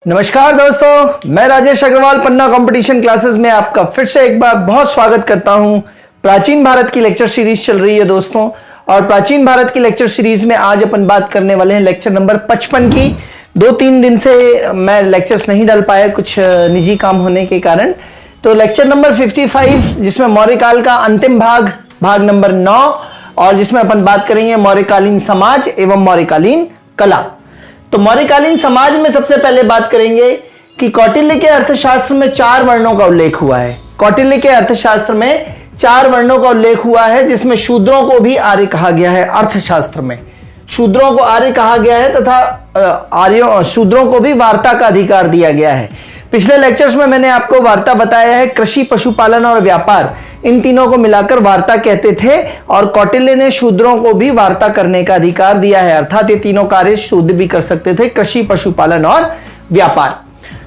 नमस्कार दोस्तों, मैं राजेश अग्रवाल पन्ना कंपटीशन क्लासेस में आपका फिर से एक बार बहुत स्वागत करता हूं। प्राचीन भारत की लेक्चर सीरीज चल रही है दोस्तों, और प्राचीन भारत की लेक्चर सीरीज में आज अपन बात करने वाले हैं लेक्चर नंबर 55 की। 2-3 दिन से मैं लेक्चर्स नहीं डाल पाया, कुछ निजी काम होने के कारण। तो लेक्चर नंबर 55 जिसमें मौर्य काल का अंतिम भाग नंबर 9, और जिसमें अपन बात करेंगे मौर्यकालीन समाज एवं मौर्यकालीन कला। तो मौर्यकालीन समाज में सबसे पहले बात करेंगे कि कौटिल्य के अर्थशास्त्र में 4 वर्णों का उल्लेख हुआ है। कौटिल्य के अर्थशास्त्र में 4 वर्णों का उल्लेख हुआ है, जिसमें शूद्रों को भी आर्य कहा गया है। अर्थशास्त्र में शूद्रों को आर्य कहा गया है तथा शूद्रों को भी वार्ता का अधिकार दिया गया है। पिछले लेक्चर्स में मैंने आपको वार्ता बताया है। कृषि, पशुपालन और व्यापार, इन तीनों को मिलाकर वार्ता कहते थे, और कौटिल्य ने शूद्रों को भी वार्ता करने का अधिकार दिया है। अर्थात ये तीनों कार्य शूद्र भी कर सकते थे, कृषि, पशुपालन और व्यापार।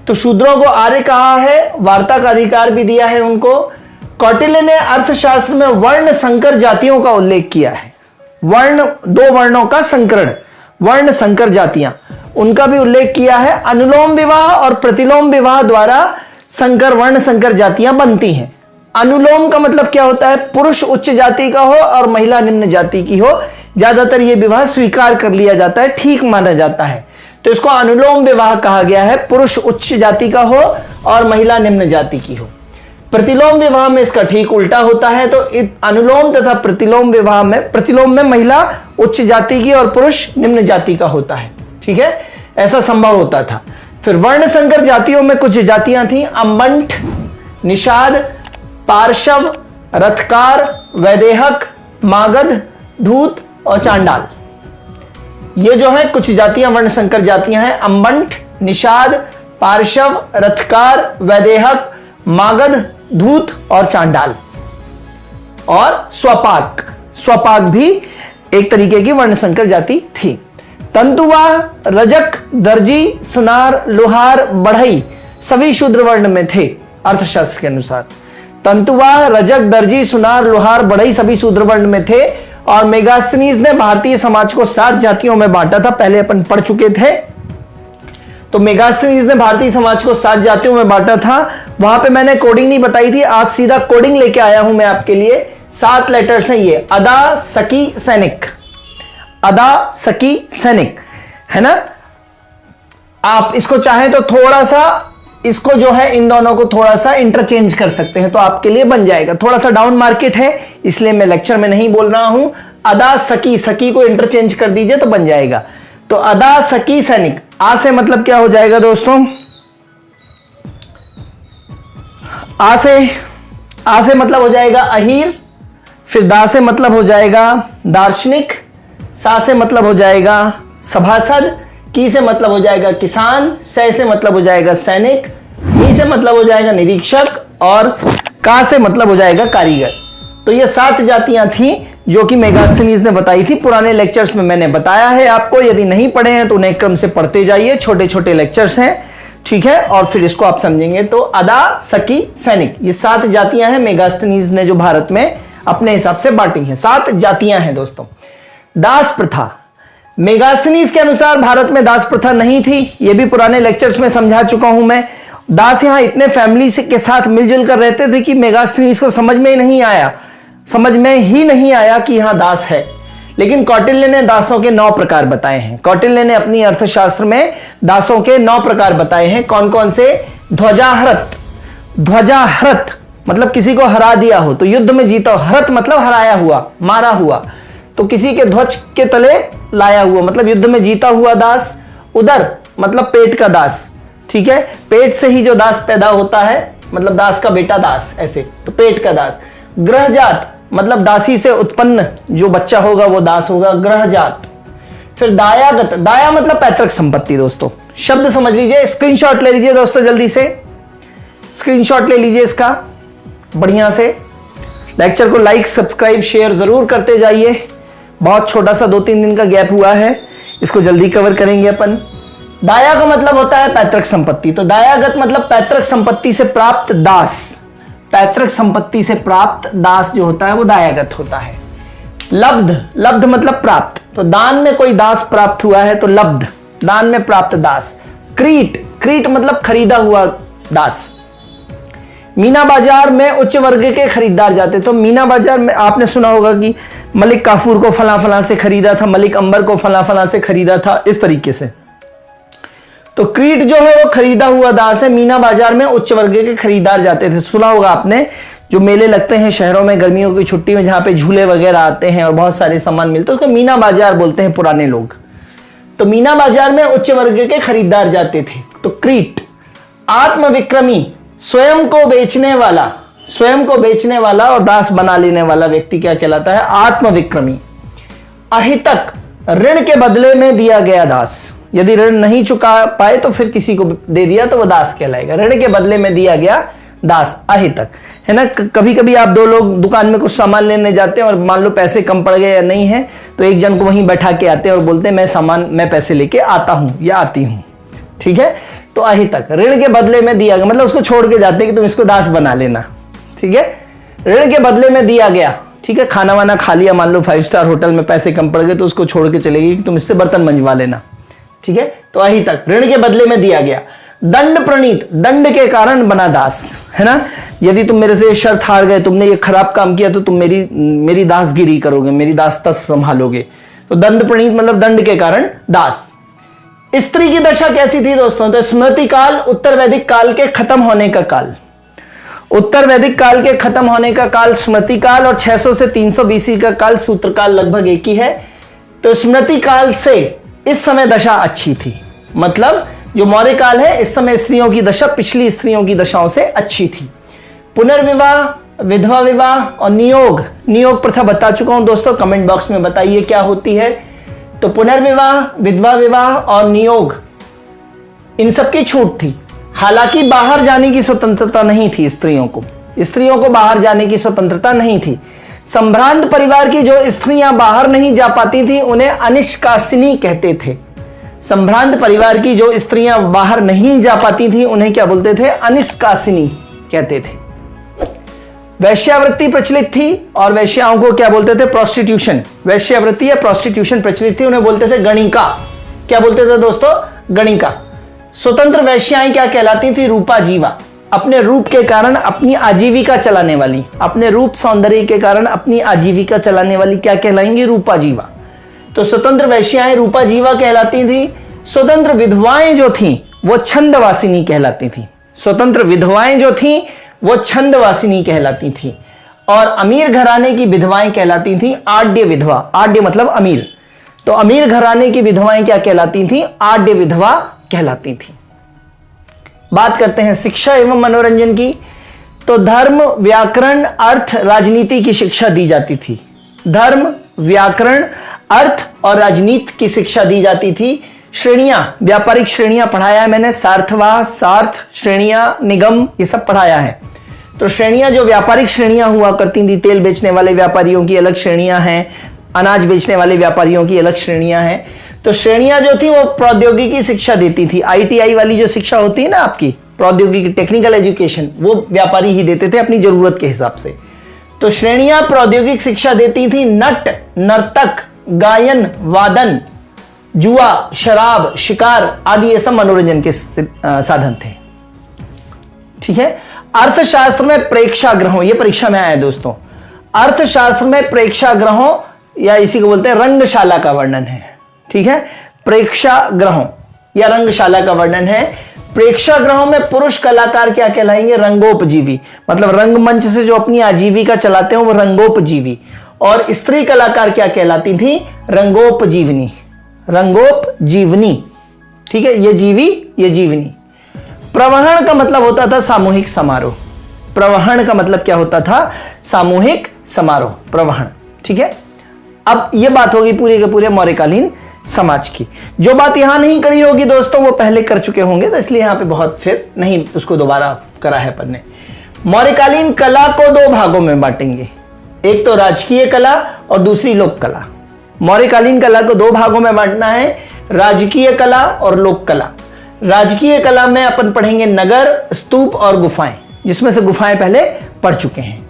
तो शूद्रों को आर्य कहा है, वार्ता का अधिकार भी दिया है उनको। कौटिल्य ने अर्थशास्त्र में वर्ण संकर जातियों का उल्लेख किया है। 2 वर्णों का संकरण, वर्ण संकर जातियां, उनका भी उल्लेख किया है। अनुलोम विवाह और प्रतिलोम विवाह द्वारा वर्ण संकर जातियां बनती हैं। अनुलोम का मतलब क्या होता है? पुरुष उच्च जाति का हो और महिला निम्न जाति की हो। ज्यादातर यह विवाह स्वीकार कर लिया जाता है, ठीक माना जाता है, तो इसको अनुलोम विवाह कहा गया है। पुरुष उच्च जाति का हो और महिला निम्न जाति की हो। प्रतिलोम विवाह में इसका ठीक उल्टा होता है। तो अनुलोम तथा प्रतिलोम विवाह में, प्रतिलोम में महिला उच्च जाति की और पुरुष निम्न जाति का होता है। ठीक है, ऐसा संभव होता था। फिर वर्ण संकर जातियों में कुछ जातियां थी: अम्बंठ, निषाद, पार्शव, रथकार, वैदेहक, मागध, धूत और चांडाल। ये जो है कुछ जातियां वर्ण संकर जातियां हैं: अम्बंठ, निषाद, पार्शव, रथकार, वैदेहक, मागध, धूत और चांडाल। और स्वपाक भी एक तरीके की वर्ण संकर जाति थी। तंतुवाह, रजक, दर्जी, सुनार, लोहार, बढ़ई सभी शूद्र वर्ण में थे अर्थशास्त्र के अनुसार। तंतुवाह, रजक, दर्जी, सुनार, लोहार, बढ़ई सभी शूद्र वर्ण में थे। और मेगास्थनीज ने भारतीय समाज को 7 जातियों में बांटा था, पहले अपन पढ़ चुके थे। तो मेगास्थनीज ने भारतीय समाज को 7 जातियों में बांटा था। वहां पे मैंने कोडिंग नहीं बताई थी, आज सीधा कोडिंग लेके आया हूं मैं आपके लिए। 7 लेटर्स हैं ये: अदा, सकी, सैनिक। अदा, सकी, सैनिक, है ना। आप इसको चाहें तो थोड़ा सा इसको जो है, इन दोनों को थोड़ा सा इंटरचेंज कर सकते हैं, तो आपके लिए बन जाएगा। थोड़ा सा डाउन मार्केट है, इसलिए मैं लेक्चर में नहीं बोल रहा हूं। अदा, सकी, सकी को इंटरचेंज कर दीजिए तो बन जाएगा। तो अदा, सकी, सैनिक। आ से मतलब क्या हो जाएगा दोस्तों? आ से मतलब हो जाएगा अहीर। फिर दा से मतलब हो जाएगा दार्शनिक। सा से मतलब हो जाएगा सभासद। की से मतलब हो जाएगा किसान। सै से मतलब हो जाएगा सैनिक। नी से मतलब हो जाएगा निरीक्षक। और का से मतलब हो जाएगा कारीगर। तो ये 7 जातियां थी जो कि मेगास्थनीज ने बताई थी। पुराने लेक्चर्स में मैंने बताया है आपको, यदि नहीं पढ़े हैं तो उन्हें क्रम से पढ़ते जाइए, छोटे छोटे लेक्चर्स हैं। ठीक है, और फिर इसको आप समझेंगे। तो अदा, सकी, सैनिक, ये 7 जातियां हैं मेगास्थनीज ने जो भारत में अपने हिसाब से बांटी हैं। 7 जातियां हैं दोस्तों। दास प्रथा, मेगास्थनीज के अनुसार भारत में दास प्रथा नहीं थी, यह भी पुराने लेक्चर्स में समझा चुका हूं मैं। दास यहां इतने फैमिली के साथ मिलजुल कर रहते थे कि मेगास्थनीज को समझ में ही नहीं आया कि यहां दास है। लेकिन कौटिल्य ने दासों के 9 प्रकार बताए हैं। कौटिल्य ने अपनी अर्थशास्त्र में दासों के 9 प्रकार बताए हैं। कौन कौन से? ध्वजाहृत। ध्वजाहृत मतलब किसी को हरा दिया हो, तो युद्ध में जीता हो। हृत मतलब हराया हुआ, मारा हुआ, तो किसी के ध्वज के तले लाया हुआ, मतलब युद्ध में जीता हुआ दास। उदर मतलब पेट का दास। ठीक है, पेट से ही जो दास पैदा होता है, मतलब दास का बेटा दास, ऐसे, तो पेट का दास। ग्रहजात मतलब दासी से उत्पन्न जो बच्चा होगा वो दास होगा, ग्रहजात। फिर दायागत, दाया मतलब पैतृक संपत्ति। दोस्तों शब्द समझ लीजिए, स्क्रीनशॉट ले लीजिए दोस्तों, जल्दी से स्क्रीनशॉट ले लीजिए इसका बढ़िया से। लेक्चर को लाइक, सब्सक्राइब, शेयर जरूर करते जाइए। बहुत छोटा सा 2-3 दिन का गैप हुआ है, इसको जल्दी कवर करेंगे अपन। दाया का मतलब होता है पैतृक संपत्ति, तो दायागत मतलब पैतृक संपत्ति से प्राप्त दास। पैतृक संपत्ति से प्राप्त दास जो होता है वो दायागत होता है। लब्ध, लब्ध मतलब प्राप्त, तो दान में कोई दास प्राप्त हुआ है तो लब्ध, दान में प्राप्त दास। क्रीट, क्रीट मतलब खरीदा हुआ दास। मीना बाजार में उच्च वर्ग के खरीदार जाते। तो मीना बाजार में आपने सुना होगा कि मलिक काफूर को फला फला से खरीदा था, मलिक अंबर को फला फला से खरीदा था, इस तरीके से। तो क्रीट जो है वो खरीदा हुआ दास है। मीना बाजार में उच्च वर्ग के खरीदार जाते थे। सुना होगा आपने, जो मेले लगते हैं शहरों में गर्मियों की छुट्टी में, जहां पे झूले वगैरह आते हैं और बहुत सारे सामान मिलते हैं, उसको मीना बाजार बोलते हैं पुराने लोग। तो मीना बाजार में उच्च वर्ग के खरीदार जाते थे। तो क्रीट आत्मविक्रमी, स्वयं को बेचने वाला और दास बना लेने वाला व्यक्ति क्या कहलाता है? आत्मविक्रमी। अहितक, ऋण के बदले में दिया गया दास। यदि ऋण नहीं चुका पाए तो फिर किसी को दे दिया तो वह दास कहलाएगा। ऋण के बदले में दिया गया दास, अहितक, है ना। कभी कभी आप दो लोग दुकान में कुछ सामान लेने जाते हैं और मान लो पैसे कम पड़ गए या नहीं है, तो एक जन को वहीं बैठा के आते हैं और बोलते हैं मैं पैसे लेके आता हूं या आती हूं, ठीक है। तो अहितक, ऋण के बदले में दिया गया, मतलब उसको छोड़ के जाते हैं कि तुम इसको दास बना लेना, ठीक है। ऋण के बदले में दिया गया, ठीक है। खाना वाना खा लिया, मान लो 5 स्टार होटल में, पैसे कम पड़ गए तो उसको छोड़ के चलेगी कि तुम इससे बर्तन मंजवा लेना, ठीक है। तो अहितक, ऋण के बदले में दिया गया। दंड प्रणीत, दंड के कारण बना दास, है ना। यदि तुम मेरे से शर्त हार गए, तुमने ये खराब काम किया, तो तुम मेरी दासगिरी करोगे, मेरी दासता संभालोगे। तो दंड प्रणीत मतलब दंड के कारण दास। स्त्री की दशा कैसी थी दोस्तों? तो स्मृति काल, उत्तर वैदिक काल के खत्म होने का काल। उत्तर वैदिक काल के खत्म होने का काल स्मृति काल, और 600 से 300 बीसी का काल सूत्र काल लगभग एक ही है। तो स्मृति काल से इस समय दशा अच्छी थी, मतलब जो मौर्य काल है, इस समय स्त्रियों की दशा पिछली स्त्रियों की दशाओं से अच्छी थी। पुनर्विवाह, विधवा विवाह और नियोग प्रथा बता चुका हूं दोस्तों, कमेंट बॉक्स में बताइए क्या होती है। तो पुनर्विवाह, विधवा विवाह और नियोग, इन सबकी छूट थी। हालांकि बाहर जाने की स्वतंत्रता नहीं थी स्त्रियों को बाहर जाने की स्वतंत्रता नहीं थी। संभ्रांत परिवार की जो स्त्रियां बाहर नहीं जा पाती थी उन्हें अनिष्कासिनी कहते थे। संभ्रांत परिवार की जो स्त्रियां बाहर नहीं जा पाती थी उन्हें क्या बोलते थे? अनिष्कासिनी कहते थे। वैश्यावृत्ति प्रचलित थी और वैश्याओं को क्या बोलते थे? प्रोस्टिट्यूशन। वैश्यावृत्ति या प्रोस्टिट्यूशन प्रचलित थी, उन्हें बोलते थे गणिका। क्या बोलते थे दोस्तों? गणिका। स्वतंत्र वैश्याएं क्या कहलाती थी? रूपा जीवा। अपने रूप के कारण अपनी आजीविका चलाने वाली, अपने रूप सौंदर्य के कारण अपनी आजीविका चलाने वाली क्या कहलाएंगी? रूपा जीवा। तो स्वतंत्र वैश्याएं रूपा जीवा कहलाती थी। स्वतंत्र विधवाएं जो थीं वो छंदवासिनी कहलाती थी। स्वतंत्र विधवाएं जो थीं वो छंदवासिनी कहलाती थी। और अमीर घराने की विधवाएं कहलाती थी आड्य विधवा। आड्य मतलब अमीर। तो अमीर घराने की विधवाएं क्या कहलाती थी? आड्य विधवा कहलाती थी। बात करते हैं शिक्षा एवं मनोरंजन की। तो धर्म, व्याकरण, अर्थ, राजनीति की शिक्षा दी जाती थी। धर्म, व्याकरण, अर्थ और राजनीति की शिक्षा दी जाती थी। श्रेणियां, व्यापारिक श्रेणियां पढ़ाया है मैंने, सार्थवाह, सार्थ श्रेणियां, निगम, ये सब पढ़ाया है। तो श्रेणियां जो व्यापारिक श्रेणियां हुआ करती थी, तेल बेचने वाले व्यापारियों की अलग श्रेणियां हैं, अनाज बेचने वाले व्यापारियों की अलग श्रेणियां हैं। तो श्रेणियां जो थी वो प्रौद्योगिकी शिक्षा देती थी। ITI वाली जो शिक्षा होती है ना आपकी, प्रौद्योगिकी टेक्निकल एजुकेशन, वो व्यापारी ही देते थे अपनी जरूरत के हिसाब से। तो श्रेणियां प्रौद्योगिक शिक्षा देती थी। नट, नर्तक, गायन, वादन, जुआ, शराब, शिकार आदि ये सब मनोरंजन के साधन थे। ठीक है। अर्थशास्त्र में प्रेक्षागृहों, ये परीक्षा में आया दोस्तों। अर्थशास्त्र में प्रेक्षागृहों या इसी को बोलते हैं रंगशाला का वर्णन है। ठीक है। प्रेक्षागृहों या रंगशाला का वर्णन है। प्रेक्षागृहों में पुरुष कलाकार क्या कहलाएंगे? रंगोपजीवी। मतलब रंगमंच से जो अपनी आजीविका चलाते हैं वो रंगोपजीवी। और स्त्री कलाकार क्या कहलाती थी? रंगोपजीवनी। रंगोपजीवनी। ठीक है। ये जीवी, ये जीवनी। प्रवहन का मतलब होता था सामूहिक समारोह। प्रवहन का मतलब क्या होता था? सामूहिक समारोह, प्रवहन। ठीक है। अब ये बात होगी पूरे के पूरे मौर्यकालीन समाज की। जो बात यहां नहीं करी होगी दोस्तों वो पहले कर चुके होंगे, तो इसलिए यहां पे बहुत फिर नहीं उसको दोबारा करा है अपन ने। मौर्यकालीन कला को दो भागों में बांटेंगे, एक तो राजकीय कला और दूसरी लोक कला। मौर्यकालीन कला को दो भागों में बांटना है, राजकीय कला और लोक कला। राजकीय कला में अपन पढ़ेंगे नगर, स्तूप और गुफाएं, जिसमें से गुफाएं पहले पढ़ चुके हैं।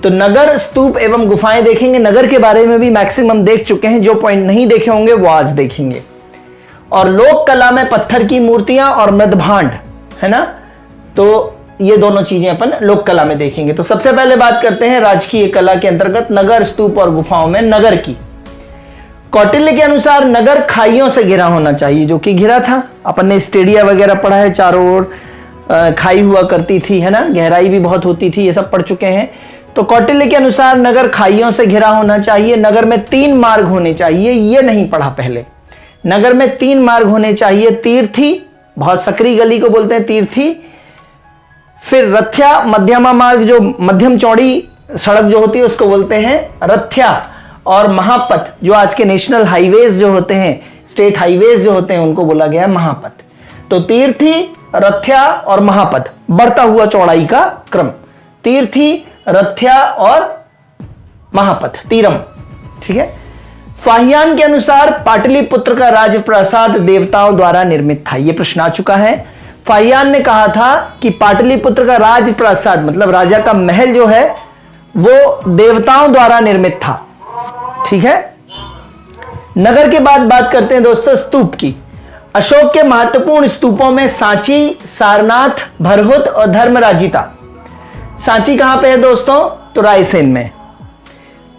तो नगर, स्तूप एवं गुफाएं देखेंगे। नगर के बारे में भी मैक्सिमम देख चुके हैं, जो पॉइंट नहीं देखे होंगे वो आज देखेंगे। और लोक कला में पत्थर की मूर्तियां और मृदभांड, है ना। तो ये दोनों चीजें अपन लोक कला में देखेंगे। तो सबसे पहले बात करते हैं राजकीय कला के अंतर्गत नगर, स्तूप और गुफाओं में नगर की। कौटिल्य के अनुसार नगर खाइयों से घिरा होना चाहिए, जो कि घिरा था। अपन ने स्टेडिया वगैरह पढ़ा है, चारों ओर खाई हुआ करती थी, है ना, गहराई भी बहुत होती थी, ये सब पढ़ चुके हैं। तो कौटिल्य के अनुसार नगर खाइयों से घिरा होना चाहिए, नगर में 3 मार्ग होने चाहिए, ये नहीं पढ़ा पहले। नगर में 3 मार्ग होने चाहिए, तीर्थी, बहुत सकरी गली को बोलते हैं तीर्थी, फिर रथ्या मध्यमा मार्ग, जो मध्यम चौड़ी सड़क जो होती है उसको बोलते हैं रथ्या, और महापथ जो आज के नेशनल हाईवेज जो होते हैं, स्टेट हाईवेज जो होते हैं, उनको बोला गया है महापथ। तो तीर्थी, रथ्या और महापथ, बढ़ता हुआ चौड़ाई का क्रम, तीर्थी, रथ्या और महापथ, तीरम, ठीक है। फाहियान के अनुसार पाटलिपुत्र का राजप्रासाद देवताओं द्वारा निर्मित था, यह प्रश्न आ चुका है। फाहियान ने कहा था कि पाटलिपुत्र का राजप्रासाद मतलब राजा का महल जो है वो देवताओं द्वारा निर्मित था, ठीक है। नगर के बाद बात करते हैं दोस्तों स्तूप की। अशोक के महत्वपूर्ण स्तूपों में सांची, सारनाथ, भरहुत और धर्मराजिता। सांची कहां पे है दोस्तों? तो रायसेन में।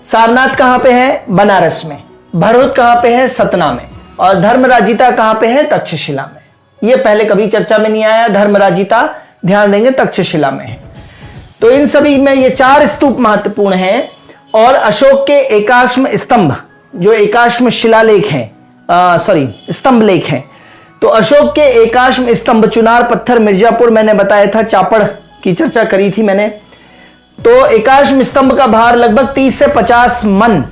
सारनाथ कहां पे है? बनारस में। भरहुत कहां पे है? सतना में। और धर्मराजिता कहां पे है? तक्षशिला में। यह पहले कभी चर्चा में नहीं आया, धर्मराजिता ध्यान देंगे तक्षशिला में है। तो इन सभी में ये 4 स्तूप महत्वपूर्ण हैं। और अशोक के एकाश्म स्तंभ, जो एकाश्म शिलालेख हैं, स्तंभ लेख हैं, तो अशोक के एकाश्म स्तंभ चुनार पत्थर मिर्जापुर, मैंने बताया था, चापड़ की चर्चा करी थी मैंने। तो एकाश्म स्तंभ का भार लगभग 30 से 50 मन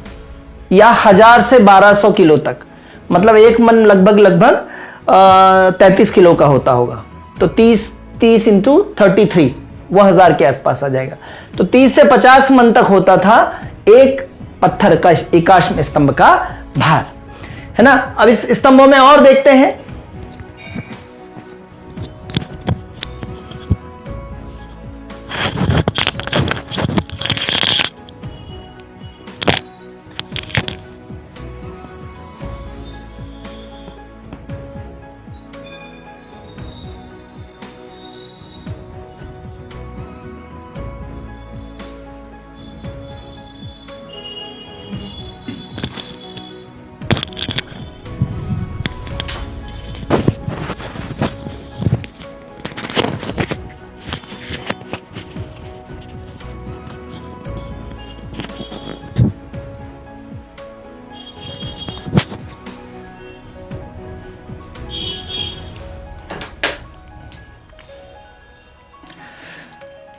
या 1000 से 1200 किलो तक, मतलब 1 मन लगभग 33 किलो का होता होगा। तो 30 इंटू 33 वो 1000 के आसपास आ जाएगा। तो 30 से 50 मन तक होता था एक पत्थर का एकाश्म स्तंभ का भार, है ना। अब इस स्तंभों में और देखते हैं।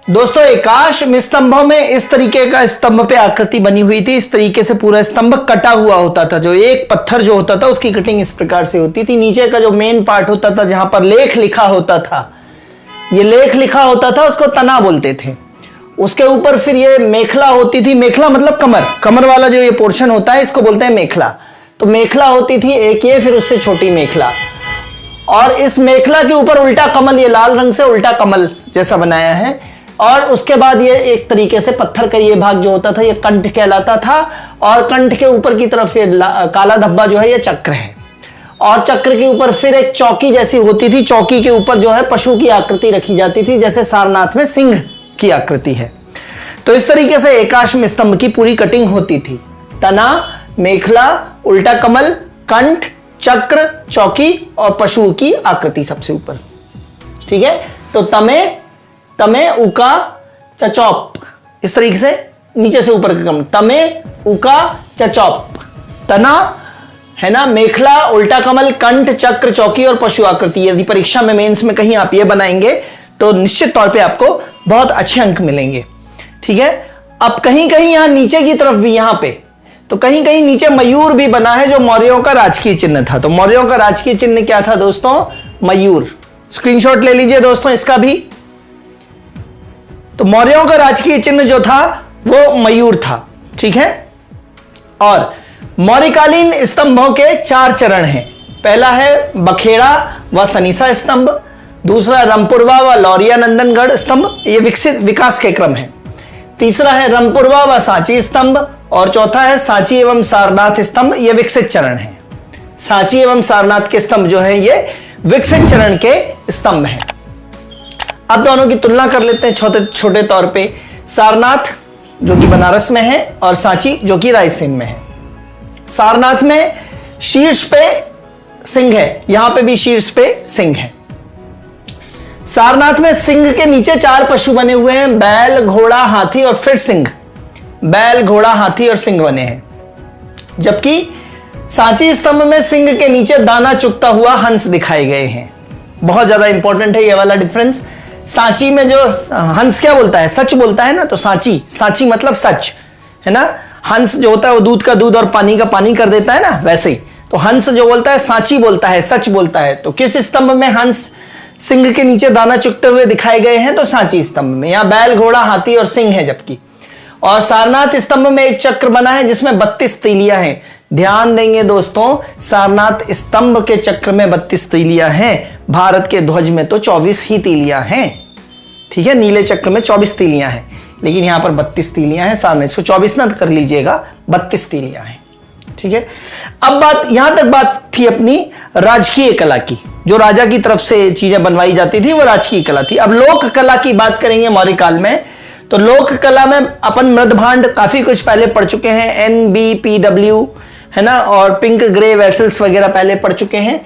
दोस्तों एकाश्म स्तंभों में इस तरीके का स्तंभ पे आकृति बनी हुई थी, इस तरीके से पूरा स्तंभ कटा हुआ होता था। जो एक पत्थर जो होता था उसकी कटिंग इस प्रकार से होती थी। नीचे का जो मेन पार्ट होता था जहां पर लेख लिखा होता था, ये लेख लिखा होता था, उसको तना बोलते थे। उसके ऊपर फिर ये मेखला होती थी, मेखला मतलब कमर वाला जो ये पोर्शन होता है इसको बोलते हैं मेखला। तो मेखला होती थी एक ये, फिर उससे छोटी मेखला, और इस मेखला के ऊपर उल्टा कमल, ये लाल रंग से उल्टा कमल जैसा बनाया है। और उसके बाद ये एक तरीके से पत्थर का ये भाग जो होता था ये कंठ कहलाता था, और कंठ के ऊपर की तरफ ये काला धब्बा जो है ये चक्र है, और चक्र के ऊपर फिर एक चौकी जैसी होती थी। चौकी के ऊपर जो है पशु की आकृति रखी जाती थी, जैसे सारनाथ में सिंह की आकृति है। तो इस तरीके से एकाश्म स्तंभ की पूरी कटिंग होती थी। तना, मेखला, उल्टा कमल, कंठ, चक्र, चौकी और पशु की आकृति सबसे ऊपर, ठीक है। तो तमे उका चचौप, इस तरीके से नीचे से ऊपर का क्रम, तमे उका चचौप, तना है ना, मेखला, उल्टा कमल, कंठ, चक्र, चौकी और पशु आकृति। यदि परीक्षा में मेंस में कहीं आप ये बनाएंगे तो निश्चित तौर पे आपको बहुत अच्छे अंक मिलेंगे, ठीक है। अब कहीं कहीं यहां नीचे की तरफ भी, यहां पे तो कहीं कहीं नीचे मयूर भी बना है, जो मौर्यों का राजकीय चिन्ह था। तो मौर्यों का राजकीय चिन्ह क्या था दोस्तों? मयूर। स्क्रीनशॉट ले लीजिए दोस्तों इसका भी। तो मौर्यों का राजकीय चिन्ह जो था वो मयूर था, ठीक है। और मौर्यकालीन स्तंभों के 4 चरण हैं। पहला है बखेड़ा व सनीसा स्तंभ, दूसरा रमपुरवा व लौरिया नंदनगढ़ स्तंभ, ये विकास के क्रम है। तीसरा है रमपुरवा व सांची स्तंभ, और चौथा है सांची एवं सारनाथ स्तंभ, ये विकसित चरण है। सांची एवं सारनाथ के स्तंभ जो है ये विकसित चरण के स्तंभ हैं, अब दोनों की तुलना कर लेते हैं छोटे छोटे तौर पे। सारनाथ जो कि बनारस में है और सांची जो कि रायसेन में है। सारनाथ में शीर्ष पे सिंह है, यहां पे भी शीर्ष पे सिंह है। सारनाथ में सिंह के नीचे 4 पशु बने हुए हैं, बैल, घोड़ा, हाथी और फिर सिंह। बैल, घोड़ा, हाथी और सिंह बने हैं। जबकि सांची स्तंभ में सिंह के नीचे दाना चुगता हुआ हंस दिखाए गए हैं। बहुत ज्यादा इंपॉर्टेंट है ये वाला डिफरेंस। सांची में जो हंस क्या बोलता है, सच बोलता है ना, तो सांची, सांची मतलब सच है ना। हंस जो होता है वो दूध का दूध और पानी का पानी कर देता है ना, वैसे ही तो हंस जो बोलता है सांची बोलता है, सच बोलता है। तो किस स्तंभ में हंस सिंह के नीचे दाना चुगते हुए दिखाए गए हैं, तो सांची स्तंभ में। यहां बैल, घोड़ा, हाथी और सिंह है जबकि। और सारनाथ स्तंभ में एक चक्र बना है जिसमें 32 तीलियां हैं। ध्यान देंगे दोस्तों, सारनाथ स्तंभ के चक्र में 32 तीलियां हैं। भारत के ध्वज में तो 24 ही तीलियां हैं, ठीक है। नीले चक्र में 24 तीलियां हैं, लेकिन यहां पर 32 तीलियां हैं। सारनाथ, इसको 24 ना कर लीजिएगा, 32 तीलियां हैं, ठीक है। अब बात यहां तक बात थी अपनी राजकीय कला की, जो राजा की तरफ से चीजें बनवाई जाती थी वो राजकीय कला थी। अब लोक कला की बात करेंगे मौर्य काल में। तो लोक कला में अपन मृदभांड काफी कुछ पहले पढ़ चुके हैं, NBPW है ना, और पिंक ग्रे वेसल्स वगैरह पहले पढ़ चुके हैं,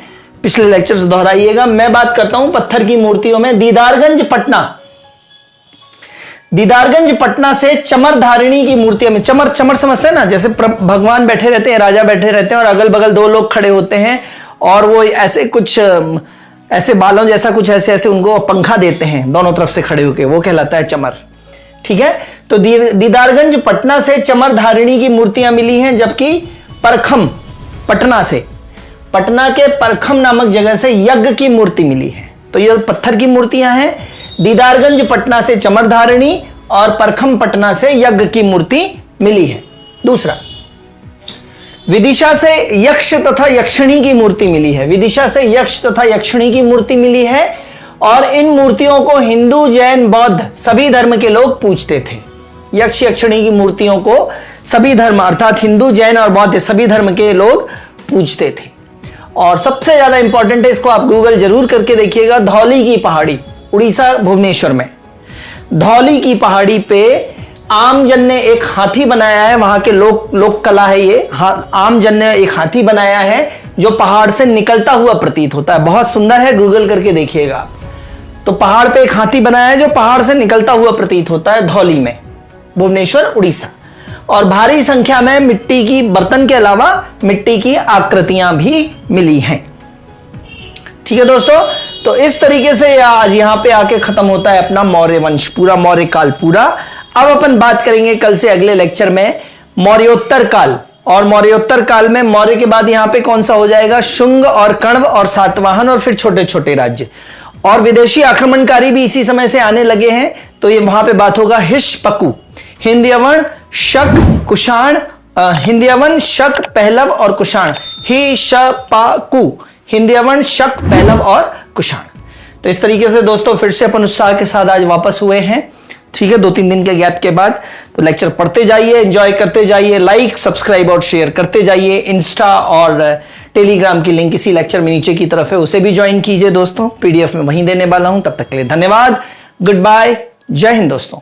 पिछले लेक्चर्स दोहराइएगा। मैं बात करता हूं पत्थर की मूर्तियों में। दीदारगंज पटना से चमर धारिणी की मूर्तियों में, चमर चमर समझते हैं ना, जैसे भगवान बैठे रहते हैं, राजा बैठे रहते हैं और अगल बगल 2 लोग खड़े होते हैं और वो ऐसे कुछ ऐसे बालों जैसा कुछ ऐसे ऐसे उनको पंखा देते हैं दोनों तरफ से खड़े होकर, वो कहलाता है चमर, ठीक है। तो दीदारगंज पटना से चमर धारिणी की मूर्तियां मिली हैं, जबकि परखम पटना से, पटना के परखम नामक जगह से यज्ञ की मूर्ति मिली है। तो ये पत्थर की मूर्तियां हैं। दीदारगंज पटना से चमर धारिणी और परखम पटना से यज्ञ की मूर्ति मिली है। दूसरा, विदिशा से यक्ष तथा यक्षिणी की मूर्ति मिली है। विदिशा से यक्ष तथा यक्षिणी की मूर्ति मिली है और इन मूर्तियों को हिंदू, जैन, बौद्ध सभी धर्म के लोग पूजते थे। यक्ष यक्षिणी की मूर्तियों को सभी धर्म अर्थात हिंदू, जैन और बौद्ध सभी धर्म के लोग पूजते थे। और सबसे ज्यादा इंपॉर्टेंट है, इसको आप गूगल जरूर करके देखिएगा, धौली की पहाड़ी, उड़ीसा भुवनेश्वर में धौली की पहाड़ी पे आमजन ने एक हाथी बनाया है। वहां के लोक कला है ये। आमजन ने एक हाथी बनाया है जो पहाड़ से निकलता हुआ प्रतीत होता है। बहुत सुंदर है, गूगल करके देखिएगा। तो पहाड़ पे एक हाथी बनाया है जो पहाड़ से निकलता हुआ प्रतीत होता है, धौली में, भुवनेश्वर, उड़ीसा। और भारी संख्या में मिट्टी की बर्तन के अलावा मिट्टी की आकृतियां भी मिली हैं, ठीक है दोस्तों। तो इस तरीके से आज यहां पे आके खत्म होता है अपना मौर्य वंश, पूरा मौर्य काल पूरा। अब अपन बात करेंगे कल से अगले लेक्चर में मौर्योत्तर काल। और मौर्योत्तर काल में मौर्य के बाद यहां पे कौन सा हो जाएगा, शुंग और कण्व और सातवाहन और फिर छोटे छोटे राज्य। और विदेशी आक्रमणकारी भी इसी समय से आने लगे हैं। तो ये वहां पे बात होगा हिष्पकु, हिंदयवन, शक, कुषाण, हिंदयवन, शक, पहलव और कुषाण। हिष्पकु, हिंदयवन, शक, पहलव और कुषाण। तो इस तरीके से दोस्तों फिर से अपन उत्साह के साथ आज वापस हुए हैं, ठीक है, 2-3 दिन के गैप के बाद। तो लेक्चर पढ़ते जाइए, एंजॉय करते जाइए, लाइक, सब्सक्राइब और शेयर करते जाइए। इंस्टा और टेलीग्राम की लिंक इसी लेक्चर में नीचे की तरफ है, उसे भी ज्वाइन कीजिए दोस्तों। PDF में वहीं देने वाला हूं। तब तक के लिए धन्यवाद, गुड बाय, जय हिंद दोस्तों।